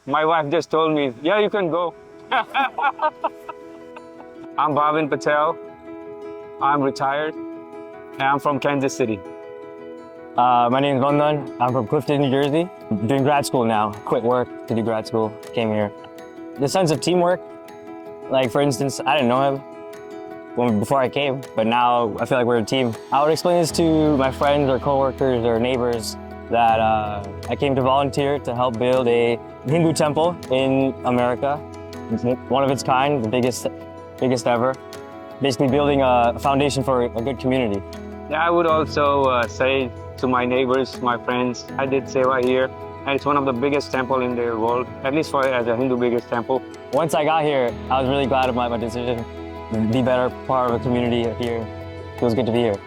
My wife just told me, yeah, you can go. I'm Bhavin Patel. I'm retired, and I'm from Kansas City. My name is Vandan. I'm from Clifton, New Jersey. I'm doing grad school now. Quit work to do grad school. Came here. The sense of teamwork, like for instance, I didn't know him before I came, but now I feel like we're a team. I would explain this to my friends or coworkers or neighbors that I came to volunteer to help build a Hindu temple in America. It's one of its kind, the biggest ever. Basically building a foundation for a good community. Yeah, I would also say to my neighbors, my friends, I did seva here, and it's one of the biggest temple in the world, at least for as a Hindu biggest temple. Once I got here, I was really glad of my decision to be better part of a community here. It was good to be here.